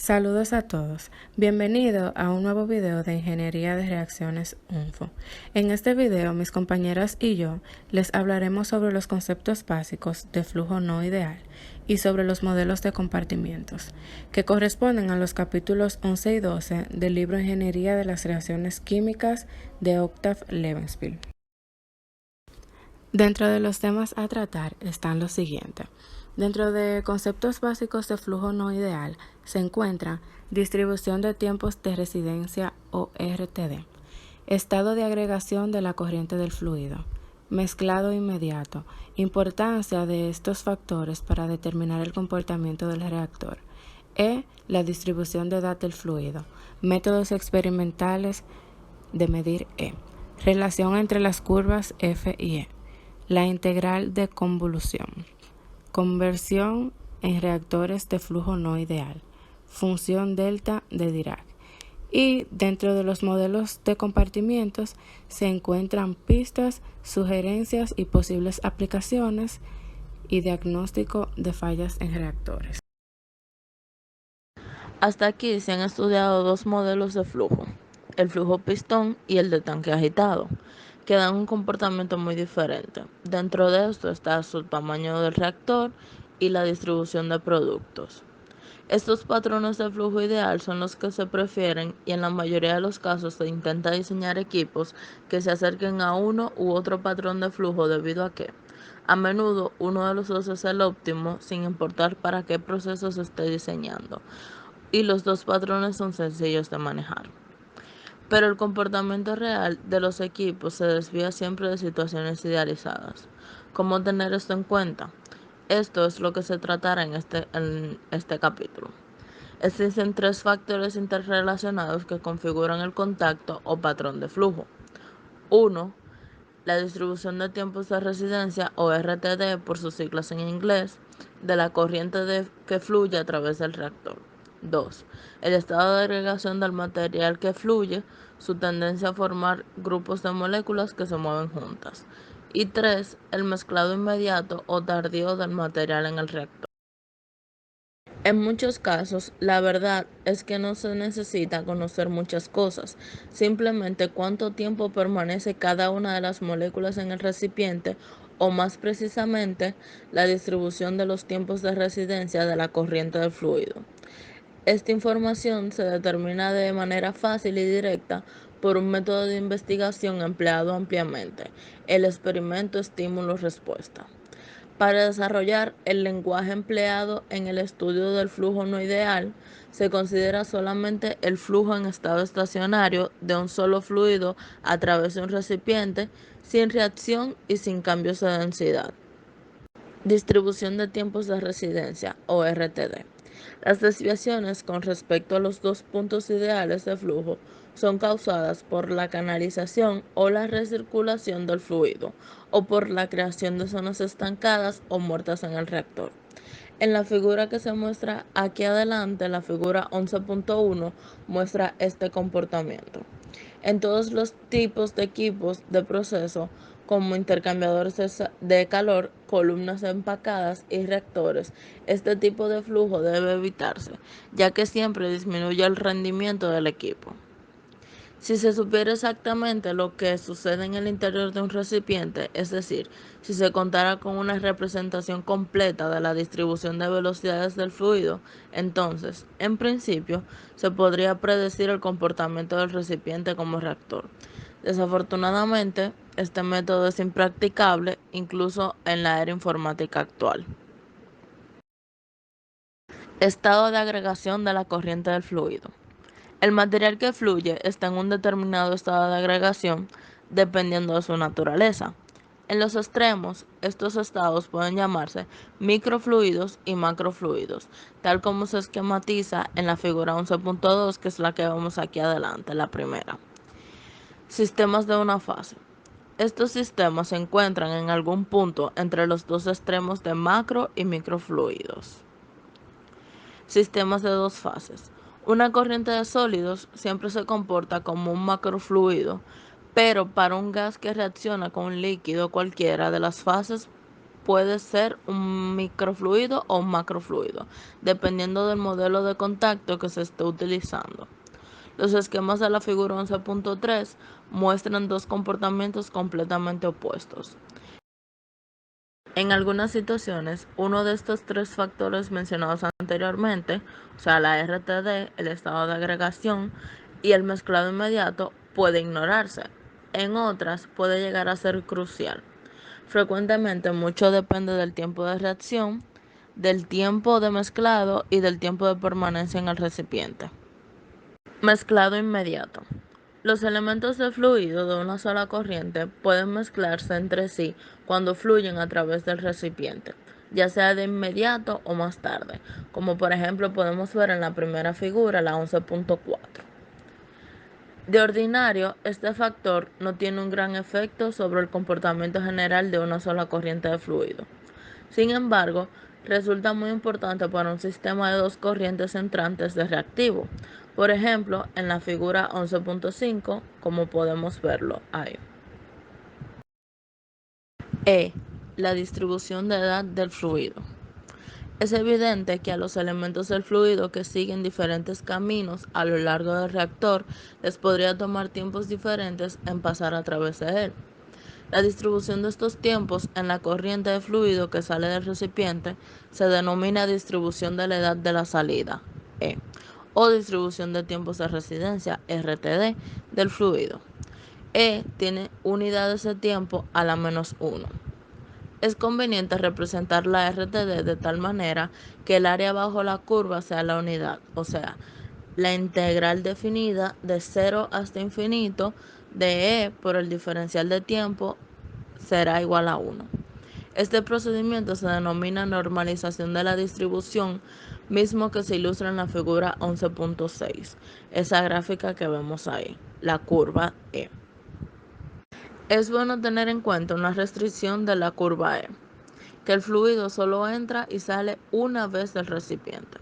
Saludos a todos, bienvenido a un nuevo video de Ingeniería de Reacciones UNFO. En este video mis compañeras y yo les hablaremos sobre los conceptos básicos de flujo no ideal y sobre los modelos de compartimientos, que corresponden a los capítulos 11 y 12 del libro Ingeniería de las Reacciones Químicas de Octave Levenspiel. Dentro de los temas a tratar están los siguientes. Dentro de conceptos básicos de flujo no ideal se encuentra distribución de tiempos de residencia o RTD, estado de agregación de la corriente del fluido, mezclado inmediato, importancia de estos factores para determinar el comportamiento del reactor, la distribución de edad del fluido, métodos experimentales de medir relación entre las curvas F y E, la integral de convolución, conversión en reactores de flujo no ideal, función delta de Dirac. Y dentro de los modelos de compartimientos se encuentran pistas, sugerencias y posibles aplicaciones y diagnóstico de fallas en reactores. Hasta aquí se han estudiado dos modelos de flujo, el flujo pistón y el de tanque agitado, que dan un comportamiento muy diferente. Dentro de esto está su tamaño del reactor y la distribución de productos. Estos patrones de flujo ideal son los que se prefieren y en la mayoría de los casos se intenta diseñar equipos que se acerquen a uno u otro patrón de flujo debido a que, a menudo, uno de los dos es el óptimo sin importar para qué proceso se esté diseñando, y los dos patrones son sencillos de manejar. Pero el comportamiento real de los equipos se desvía siempre de situaciones idealizadas. ¿Cómo tener esto en cuenta? Esto es lo que se tratará en este capítulo. Existen tres factores interrelacionados que configuran el contacto o patrón de flujo. 1. La distribución de tiempos de residencia o RTD por sus siglas en inglés de la corriente que fluye a través del reactor. 2. El estado de agregación del material que fluye, su tendencia a formar grupos de moléculas que se mueven juntas. Y 3. El mezclado inmediato o tardío del material en el reactor. En muchos casos, la verdad es que no se necesita conocer muchas cosas, simplemente cuánto tiempo permanece cada una de las moléculas en el recipiente o más precisamente la distribución de los tiempos de residencia de la corriente del fluido. Esta información se determina de manera fácil y directa por un método de investigación empleado ampliamente, el experimento estímulo-respuesta. Para desarrollar el lenguaje empleado en el estudio del flujo no ideal, se considera solamente el flujo en estado estacionario de un solo fluido a través de un recipiente, sin reacción y sin cambios de densidad. Distribución de tiempos de residencia o RTD. Las desviaciones con respecto a los dos puntos ideales de flujo son causadas por la canalización o la recirculación del fluido o por la creación de zonas estancadas o muertas en el reactor. En la figura que se muestra aquí adelante, la figura 11.1 muestra este comportamiento. En todos los tipos de equipos de proceso, como intercambiadores de calor, columnas empacadas y reactores, este tipo de flujo debe evitarse, ya que siempre disminuye el rendimiento del equipo. Si se supiera exactamente lo que sucede en el interior de un recipiente, es decir, si se contara con una representación completa de la distribución de velocidades del fluido, entonces, en principio, se podría predecir el comportamiento del recipiente como reactor. Desafortunadamente, este método es impracticable incluso en la era informática actual. Estado de agregación de la corriente del fluido. El material que fluye está en un determinado estado de agregación dependiendo de su naturaleza. En los extremos, estos estados pueden llamarse microfluidos y macrofluidos, tal como se esquematiza en la figura 11.2, que es la que vemos aquí adelante, la primera. Sistemas de una fase. Estos sistemas se encuentran en algún punto entre los dos extremos de macro y microfluidos. Sistemas de dos fases. Una corriente de sólidos siempre se comporta como un macrofluido, pero para un gas que reacciona con un líquido cualquiera de las fases puede ser un microfluido o un macrofluido, dependiendo del modelo de contacto que se esté utilizando. Los esquemas de la figura 11.3 muestran dos comportamientos completamente opuestos. En algunas situaciones, uno de estos tres factores mencionados anteriormente, o sea, la RTD, el estado de agregación y el mezclado inmediato, puede ignorarse. En otras, puede llegar a ser crucial. Frecuentemente, mucho depende del tiempo de reacción, del tiempo de mezclado y del tiempo de permanencia en el recipiente. Mezclado inmediato. Los elementos de fluido de una sola corriente pueden mezclarse entre sí cuando fluyen a través del recipiente, ya sea de inmediato o más tarde, como por ejemplo podemos ver en la primera figura, la 11.4. De ordinario, este factor no tiene un gran efecto sobre el comportamiento general de una sola corriente de fluido. Sin embargo, resulta muy importante para un sistema de dos corrientes entrantes de reactivo. Por ejemplo, en la figura 11.5, como podemos verlo ahí. La distribución de edad del fluido. Es evidente que a los elementos del fluido que siguen diferentes caminos a lo largo del reactor les podría tomar tiempos diferentes en pasar a través de él. La distribución de estos tiempos en la corriente de fluido que sale del recipiente se denomina distribución de la edad de la salida, E, o distribución de tiempos de residencia, RTD, del fluido. E tiene unidades de tiempo a la -1. Es conveniente representar la RTD de tal manera que el área bajo la curva sea la unidad, o sea, la integral definida de 0 hasta infinito de E por el diferencial de tiempo será igual a 1. Este procedimiento se denomina normalización de la distribución, mismo que se ilustra en la figura 11.6, esa gráfica que vemos ahí, la curva E. Es bueno tener en cuenta una restricción de la curva E, que el fluido solo entra y sale una vez del recipiente.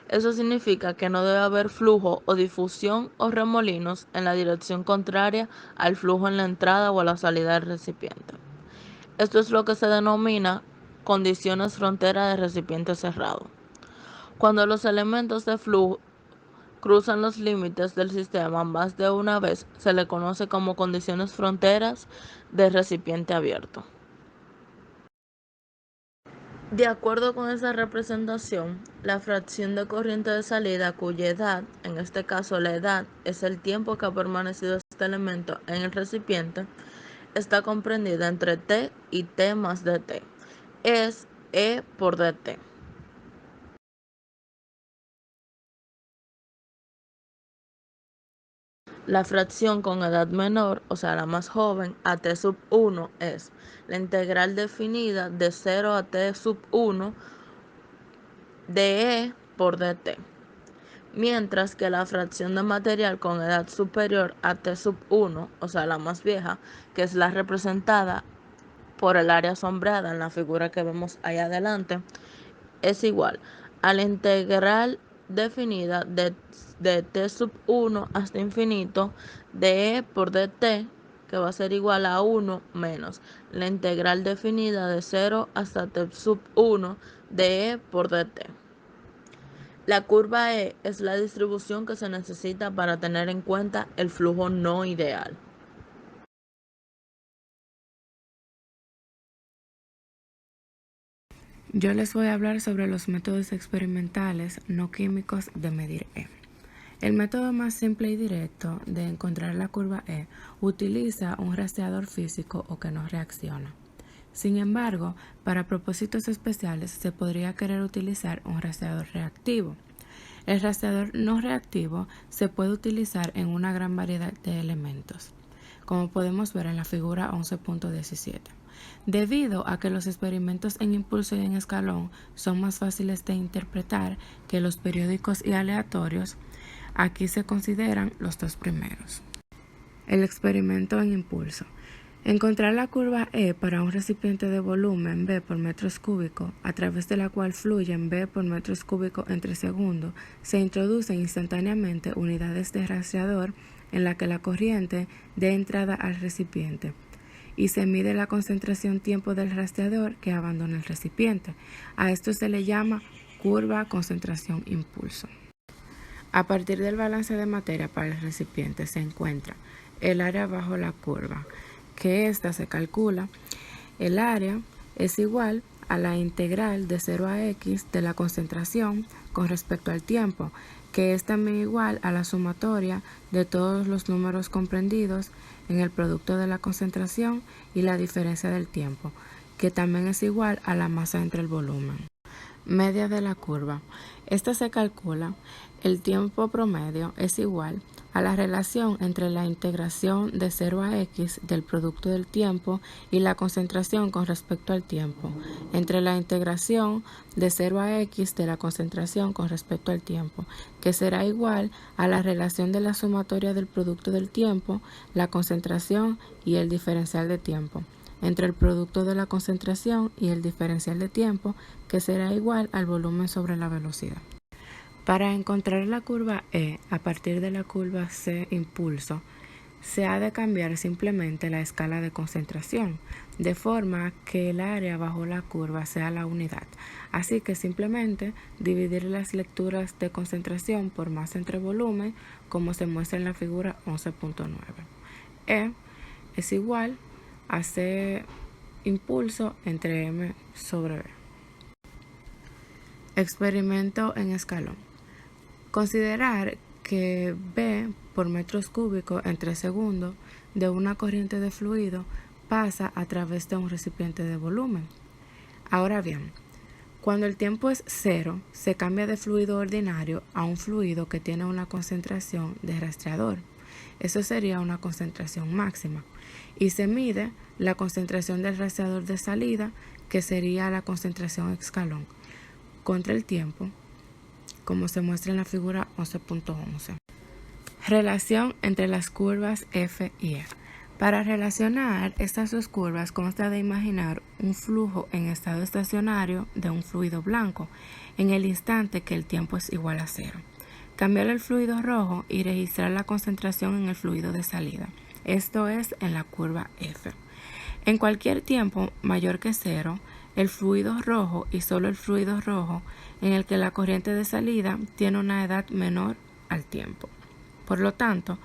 Eso significa que no debe haber flujo o difusión o remolinos en la dirección contraria al flujo en la entrada o a la salida del recipiente. Esto es lo que se denomina condiciones frontera de recipiente cerrado. Cuando los elementos de flujo cruzan los límites del sistema más de una vez, se le conoce como condiciones fronteras de recipiente abierto. De acuerdo con esa representación, la fracción de corriente de salida cuya edad, en este caso la edad, es el tiempo que ha permanecido este elemento en el recipiente, está comprendida entre T y T más dt. Es E por dt. La fracción con edad menor, o sea la más joven, a t sub 1 es la integral definida de 0 a t sub 1 de E por dt. Mientras que la fracción de material con edad superior a t sub 1, o sea la más vieja, que es la representada por el área sombreada en la figura que vemos ahí adelante, es igual a la integral definida de t sub 1 hasta infinito de E por dt, que va a ser igual a 1 menos la integral definida de 0 hasta t sub 1 de E por dt. La curva E es la distribución que se necesita para tener en cuenta el flujo no ideal. Yo les voy a hablar sobre los métodos experimentales no químicos de medir E. El método más simple y directo de encontrar la curva E utiliza un rastreador físico o que no reacciona. Sin embargo, para propósitos especiales se podría querer utilizar un rastreador reactivo. El rastreador no reactivo se puede utilizar en una gran variedad de elementos, como podemos ver en la figura 11.17. Debido a que los experimentos en impulso y en escalón son más fáciles de interpretar que los periódicos y aleatorios, aquí se consideran los dos primeros. El experimento en impulso. Encontrar la curva E para un recipiente de volumen B por metros cúbicos, a través de la cual fluyen B por metros cúbicos entre segundos, se introducen instantáneamente unidades de rastreador en la que la corriente dé entrada al recipiente y se mide la concentración tiempo del rastreador que abandona el recipiente. A esto se le llama curva concentración-impulso. A partir del balance de materia para el recipiente se encuentra el área bajo la curva, que ésta se calcula. El área es igual a la integral de 0 a x de la concentración con respecto al tiempo, que es también igual a la sumatoria de todos los números comprendidos en el producto de la concentración y la diferencia del tiempo, que también es igual a la masa entre el volumen. Media de la curva. Esta se calcula. El tiempo promedio es igual a la relación entre la integración de 0 a x del producto del tiempo y la concentración con respecto al tiempo, entre la integración de 0 a x de la concentración con respecto al tiempo, que será igual a la relación de la sumatoria del producto del tiempo, la concentración y el diferencial de tiempo, entre el producto de la concentración y el diferencial de tiempo, que será igual al volumen sobre la velocidad. Para encontrar la curva E a partir de la curva C impulso, se ha de cambiar simplemente la escala de concentración, de forma que el área bajo la curva sea la unidad. Así que simplemente dividir las lecturas de concentración por masa entre volumen, como se muestra en la figura 11.9. E es igual a C impulso entre M sobre B. Experimento en escalón. Considerar que B por metros cúbicos entre segundos de una corriente de fluido pasa a través de un recipiente de volumen. Ahora bien, cuando el tiempo es 0, se cambia de fluido ordinario a un fluido que tiene una concentración de rastreador. Eso sería una concentración máxima. Y se mide la concentración del rastreador de salida, que sería la concentración escalón, contra el tiempo, como se muestra en la figura 11.11. Relación entre las curvas F y E. Para relacionar estas dos curvas consta de imaginar un flujo en estado estacionario de un fluido blanco en el instante que el tiempo es igual a 0. Cambiar el fluido rojo y registrar la concentración en el fluido de salida. Esto es en la curva F. En cualquier tiempo mayor que 0, el fluido rojo y solo el fluido rojo en el que la corriente de salida tiene una edad menor al tiempo. Por lo tanto,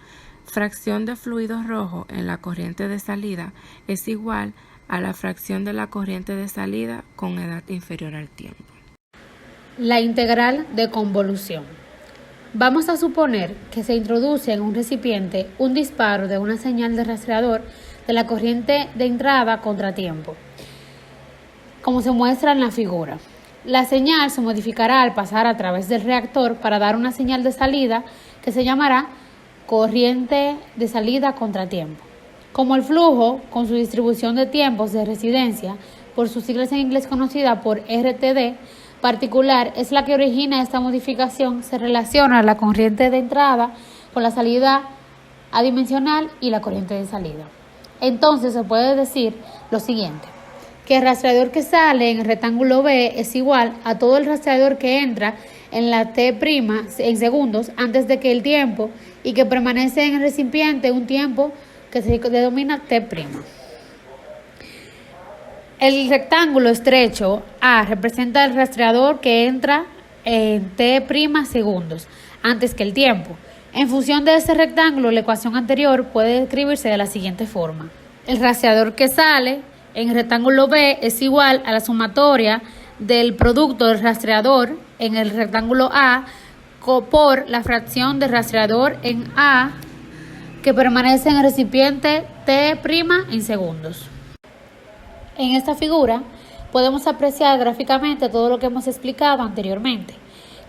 fracción de fluido rojo en la corriente de salida es igual a la fracción de la corriente de salida con edad inferior al tiempo. La integral de convolución. Vamos a suponer que se introduce en un recipiente un disparo de una señal de rastreador de la corriente de entrada contratiempo, como se muestra en la figura. La señal se modificará al pasar a través del reactor para dar una señal de salida que se llamará corriente de salida contratiempo. Como el flujo, con su distribución de tiempos de residencia, por sus siglas en inglés conocida por RTD, particular es la que origina esta modificación, se relaciona la corriente de entrada con la salida adimensional y la corriente de salida. Entonces se puede decir lo siguiente, que el rastreador que sale en el rectángulo B es igual a todo el rastreador que entra en la T' en segundos antes de que el tiempo y que permanece en el recipiente un tiempo que se denomina T'. El rectángulo estrecho A representa el rastreador que entra en T' segundos antes que el tiempo. En función de ese rectángulo, la ecuación anterior puede escribirse de la siguiente forma. El rastreador que sale en el rectángulo B es igual a la sumatoria del producto del rastreador en el rectángulo A por la fracción del rastreador en A que permanece en el recipiente T' en segundos. En esta figura podemos apreciar gráficamente todo lo que hemos explicado anteriormente,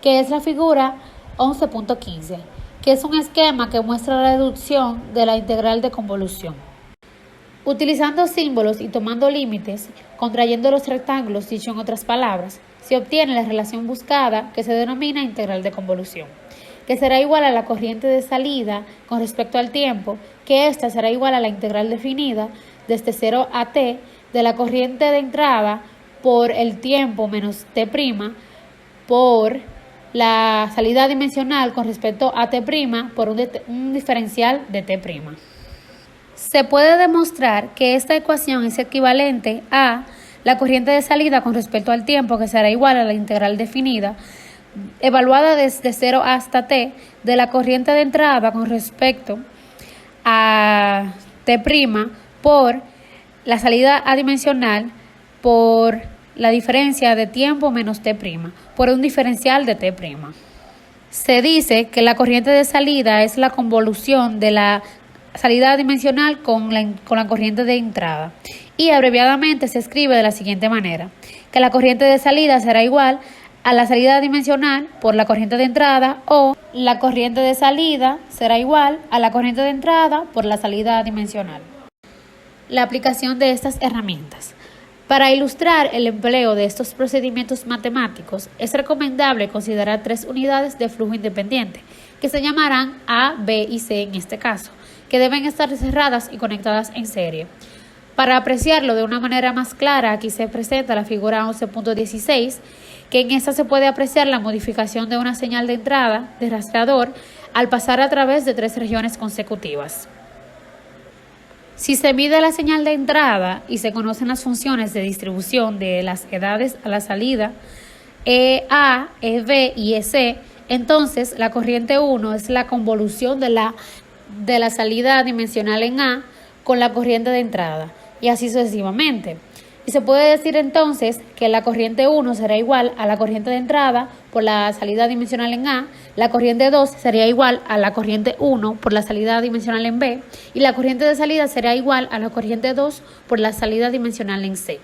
que es la figura 11.15, que es un esquema que muestra la deducción de la integral de convolución. Utilizando símbolos y tomando límites, contrayendo los rectángulos, dicho en otras palabras, se obtiene la relación buscada que se denomina integral de convolución, que será igual a la corriente de salida con respecto al tiempo, que ésta será igual a la integral definida desde 0 a t de la corriente de entrada por el tiempo menos t' por la salida dimensional con respecto a t' por un diferencial de t'. Se puede demostrar que esta ecuación es equivalente a la corriente de salida con respecto al tiempo, que será igual a la integral definida, evaluada desde 0 hasta t, de la corriente de entrada con respecto a t' por la salida adimensional por la diferencia de tiempo menos t', por un diferencial de t'. Se dice que la corriente de salida es la convolución de la salida dimensional con la corriente de entrada, y abreviadamente se escribe de la siguiente manera: que la corriente de salida será igual a la salida dimensional por la corriente de entrada, o la corriente de salida será igual a la corriente de entrada por la salida dimensional. La aplicación de estas herramientas. Para ilustrar el empleo de estos procedimientos matemáticos, es recomendable considerar 3 unidades de flujo independiente, que se llamarán A, B y C en este caso, que deben estar cerradas y conectadas en serie. Para apreciarlo de una manera más clara, aquí se presenta la figura 11.16, que en esta se puede apreciar la modificación de una señal de entrada de rastreador al pasar a través de 3 regiones consecutivas. Si se mide la señal de entrada y se conocen las funciones de distribución de las edades a la salida, EA, EB y EC, entonces la corriente 1 es la convolución de la salida dimensional en A con la corriente de entrada, y así sucesivamente. Y se puede decir entonces que la corriente 1 será igual a la corriente de entrada por la salida dimensional en A, la corriente 2 sería igual a la corriente 1 por la salida dimensional en B, y la corriente de salida será igual a la corriente 2 por la salida dimensional en C.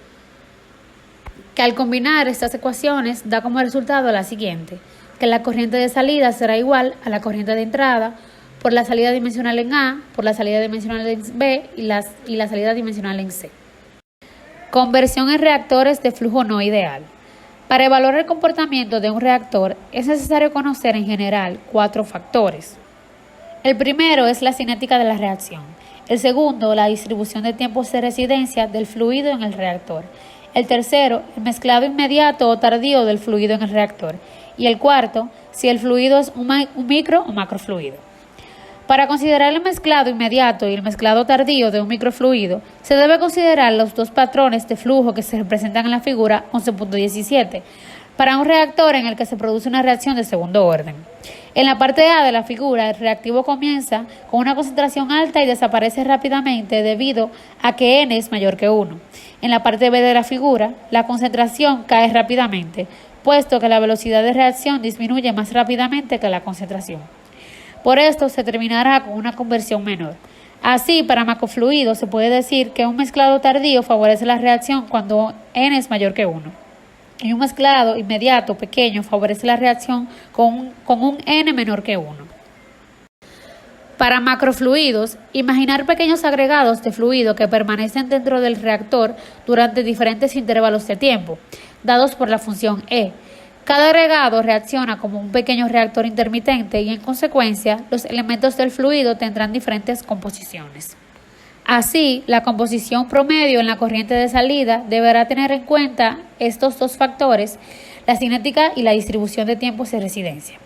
Que al combinar estas ecuaciones da como resultado la siguiente: que la corriente de salida será igual a la corriente de entrada por la salida dimensional en A, por la salida dimensional en B y la salida dimensional en C. Conversión en reactores de flujo no ideal. Para evaluar el comportamiento de un reactor es necesario conocer en general 4 factores. El primero es la cinética de la reacción. El segundo, la distribución de tiempos de residencia del fluido en el reactor. El tercero, el mezclado inmediato o tardío del fluido en el reactor. Y el cuarto, si el fluido es un micro o macrofluido. Para considerar el mezclado inmediato y el mezclado tardío de un microfluido, se debe considerar los 2 patrones de flujo que se representan en la figura 11.17 para un reactor en el que se produce una reacción de segundo orden. En la parte A de la figura, el reactivo comienza con una concentración alta y desaparece rápidamente debido a que N es mayor que 1. En la parte B de la figura, la concentración cae rápidamente, puesto que la velocidad de reacción disminuye más rápidamente que la concentración. Por esto se terminará con una conversión menor. Así, para macrofluidos se puede decir que un mezclado tardío favorece la reacción cuando N es mayor que 1. Y un mezclado inmediato pequeño favorece la reacción con un N menor que 1. Para macrofluidos, imaginar pequeños agregados de fluido que permanecen dentro del reactor durante diferentes intervalos de tiempo, dados por la función E. Cada agregado reacciona como un pequeño reactor intermitente y, en consecuencia, los elementos del fluido tendrán diferentes composiciones. Así, la composición promedio en la corriente de salida deberá tener en cuenta estos 2 factores, la cinética y la distribución de tiempos de residencia.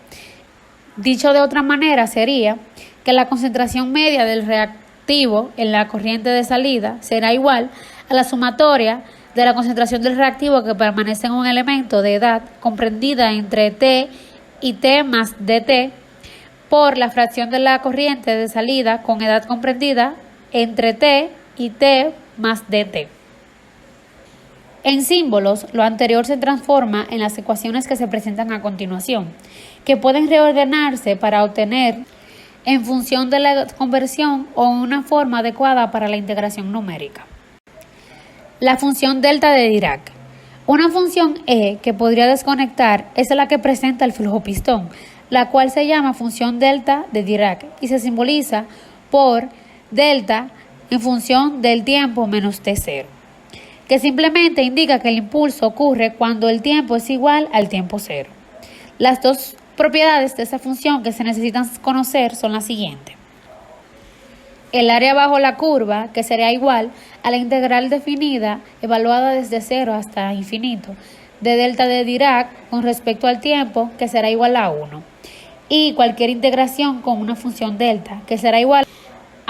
Dicho de otra manera, sería que la concentración media del reactivo en la corriente de salida será igual a la sumatoria de la concentración del reactivo que permanece en un elemento de edad comprendida entre T y T más dt por la fracción de la corriente de salida con edad comprendida entre T y T más dt. En símbolos, lo anterior se transforma en las ecuaciones que se presentan a continuación, que pueden reordenarse para obtener en función de la conversión o una forma adecuada para la integración numérica. La función delta de Dirac. Una función E que podría desconectar es la que presenta el flujo pistón, la cual se llama función delta de Dirac y se simboliza por delta en función del tiempo menos T0, que simplemente indica que el impulso ocurre cuando el tiempo es igual al tiempo cero. Las 2 propiedades de esta función que se necesitan conocer son las siguientes. El área bajo la curva, que sería igual a la integral definida, evaluada desde 0 hasta infinito, de delta de Dirac con respecto al tiempo, que será igual a 1. Y cualquier integración con una función delta, que será igual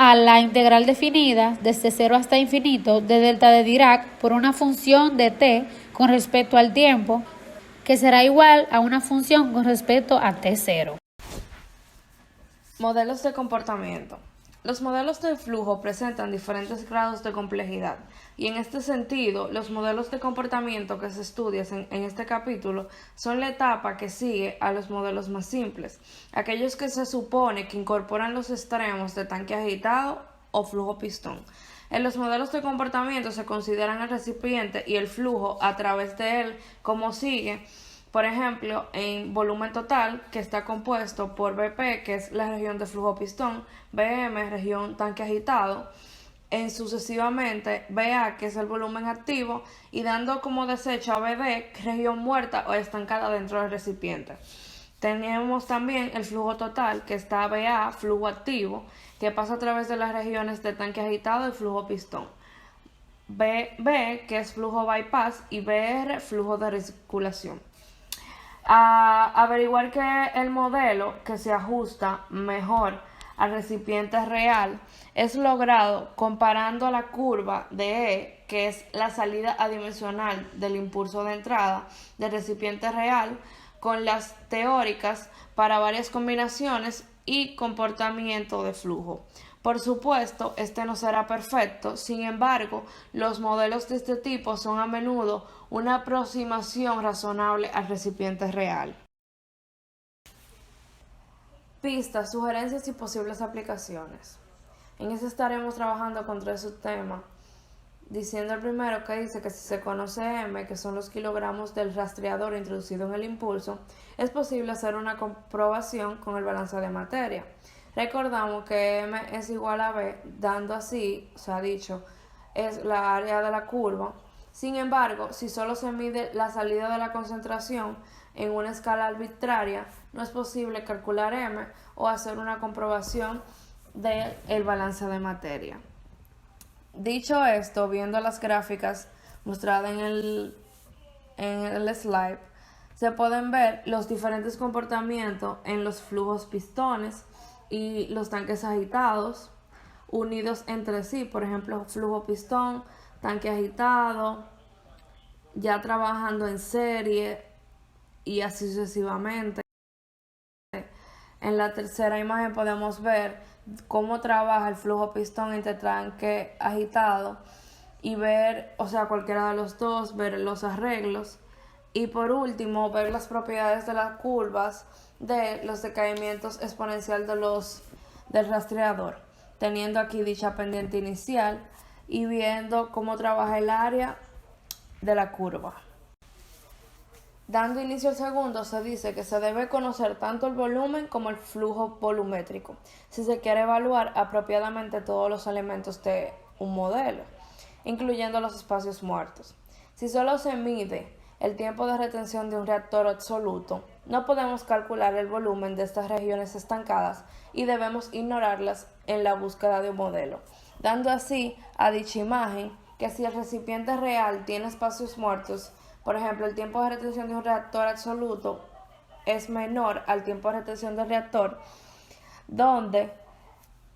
a la integral definida desde 0 hasta infinito de delta de Dirac por una función de t con respecto al tiempo, que será igual a una función con respecto a t0. Modelos de comportamiento. Los modelos de flujo presentan diferentes grados de complejidad y en este sentido los modelos de comportamiento que se estudian en este capítulo son la etapa que sigue a los modelos más simples, aquellos que se supone que incorporan los extremos de tanque agitado o flujo pistón. En los modelos de comportamiento se consideran el recipiente y el flujo a través de él como sigue. Por ejemplo, en volumen total, que está compuesto por BP, que es la región de flujo pistón, BM, región tanque agitado, en sucesivamente BA, que es el volumen activo, y dando como desecho a BD, región muerta o estancada dentro del recipiente. Tenemos también el flujo total, que está BA, flujo activo, que pasa a través de las regiones de tanque agitado y flujo pistón. BB, que es flujo bypass, y BR, flujo de recirculación. A averiguar que el modelo que se ajusta mejor al recipiente real es logrado comparando la curva de E, que es la salida adimensional del impulso de entrada del recipiente real, con las teóricas para varias combinaciones y comportamiento de flujo. Por supuesto, este no será perfecto, sin embargo, los modelos de este tipo son a menudo una aproximación razonable al recipiente real. Pistas, sugerencias y posibles aplicaciones. En eso estaremos trabajando con 3 subtemas, diciendo el primero que dice que si se conoce M, que son los kilogramos del rastreador introducido en el impulso, es posible hacer una comprobación con el balance de materia. Recordamos que M es igual a B, dando así, se ha dicho, es la área de la curva. Sin embargo, si solo se mide la salida de la concentración en una escala arbitraria, no es posible calcular M o hacer una comprobación del balance de materia. Dicho esto, viendo las gráficas mostradas en el slide, se pueden ver los diferentes comportamientos en los flujos pistones y los tanques agitados unidos entre sí. Por ejemplo, flujo pistón, tanque agitado, ya trabajando en serie y así sucesivamente. En la tercera imagen podemos ver cómo trabaja el flujo pistón entre tanque agitado y ver, o sea, cualquiera de los dos, ver los arreglos. Y por último, ver las propiedades de las curvas de los decaimientos exponencial del rastreador, teniendo aquí dicha pendiente inicial y viendo cómo trabaja el área de la curva. Dando inicio al segundo, se dice que se debe conocer tanto el volumen como el flujo volumétrico, si se quiere evaluar apropiadamente todos los elementos de un modelo, incluyendo los espacios muertos. Si solo se mide el tiempo de retención de un reactor absoluto, no podemos calcular el volumen de estas regiones estancadas y debemos ignorarlas en la búsqueda de un modelo, dando así a dicha imagen que si el recipiente real tiene espacios muertos, por ejemplo, el tiempo de retención de un reactor absoluto es menor al tiempo de retención del reactor, donde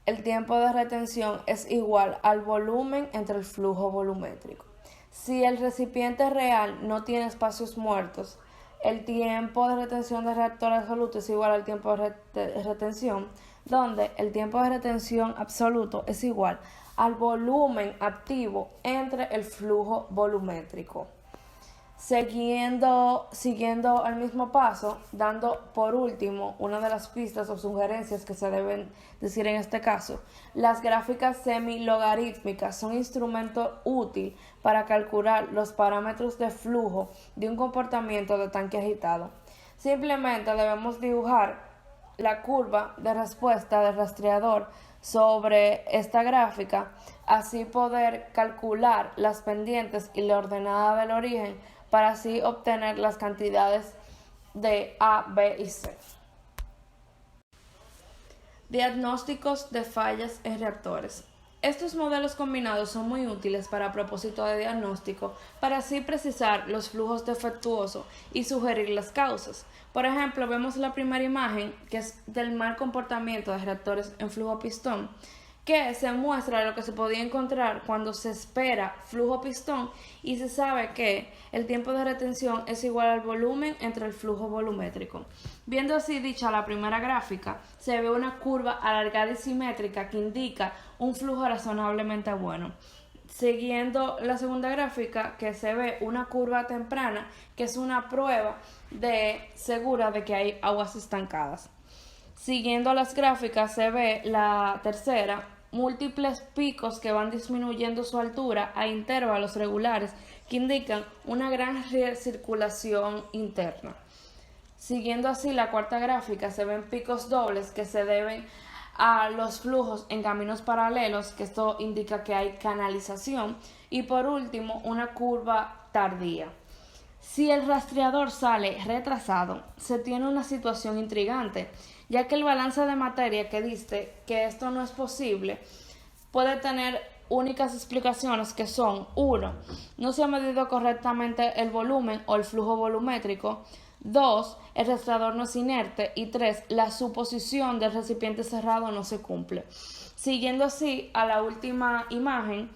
el tiempo de retención es igual al volumen entre el flujo volumétrico. Si el recipiente real no tiene espacios muertos, el tiempo de retención del reactor absoluto es igual al tiempo de retención, donde el tiempo de retención absoluto es igual al volumen activo entre el flujo volumétrico. Siguiendo al mismo paso, dando por último una de las pistas o sugerencias que se deben decir en este caso, las gráficas semilogarítmicas son instrumento útil para calcular los parámetros de flujo de un comportamiento de tanque agitado. Simplemente debemos dibujar la curva de respuesta del rastreador sobre esta gráfica, así poder calcular las pendientes y la ordenada del origen para así obtener las cantidades de A, B y C. Diagnósticos de fallas en reactores. Estos modelos combinados son muy útiles para propósito de diagnóstico, para así precisar los flujos defectuosos y sugerir las causas. Por ejemplo, vemos la primera imagen, que es del mal comportamiento de reactores en flujo pistón, que se muestra lo que se podía encontrar cuando se espera flujo pistón y se sabe que el tiempo de retención es igual al volumen entre el flujo volumétrico. Viendo así dicha la primera gráfica, se ve una curva alargada y simétrica que indica un flujo razonablemente bueno. Siguiendo la segunda gráfica, que se ve una curva temprana, que es una prueba segura de que hay aguas estancadas. Siguiendo las gráficas, se ve la tercera, múltiples picos que van disminuyendo su altura a intervalos regulares que indican una gran recirculación interna. Siguiendo así la cuarta gráfica, se ven picos dobles que se deben a los flujos en caminos paralelos, que esto indica que hay canalización, y por último una curva tardía. Si el rastreador sale retrasado, se tiene una situación intrigante, ya que el balance de materia que diste que esto no es posible puede tener únicas explicaciones que son: 1. No se ha medido correctamente el volumen o el flujo volumétrico; 2. El rastreador no es inerte; y 3. La suposición del recipiente cerrado no se cumple. Siguiendo así a la última imagen,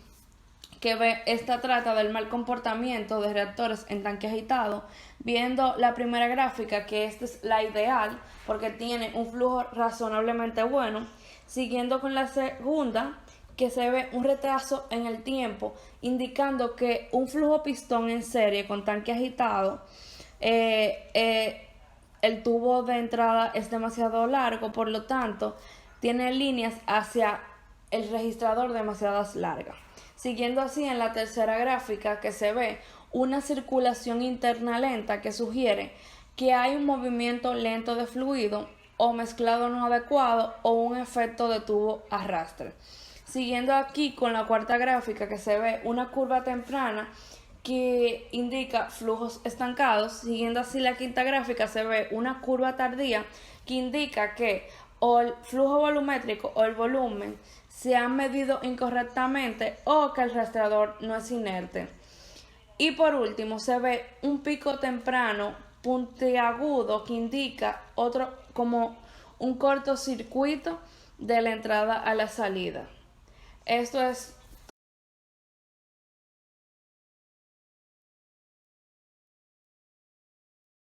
esta trata del mal comportamiento de reactores en tanque agitado, viendo la primera gráfica, que esta es la ideal porque tiene un flujo razonablemente bueno, siguiendo con la segunda, que se ve un retraso en el tiempo, indicando que un flujo pistón en serie con tanque agitado, el tubo de entrada es demasiado largo, por lo tanto tiene líneas hacia el registrador demasiadas largas. Siguiendo así en la tercera gráfica, que se ve una circulación interna lenta que sugiere que hay un movimiento lento de fluido o mezclado no adecuado o un efecto de tubo arrastre. Siguiendo aquí con la cuarta gráfica, que se ve una curva temprana que indica flujos estancados. Siguiendo así la quinta gráfica, se ve una curva tardía que indica que o el flujo volumétrico o el volumen se han medido incorrectamente o que el rastreador no es inerte. Y por último se ve un pico temprano puntiagudo que indica como un cortocircuito de la entrada a la salida. Esto es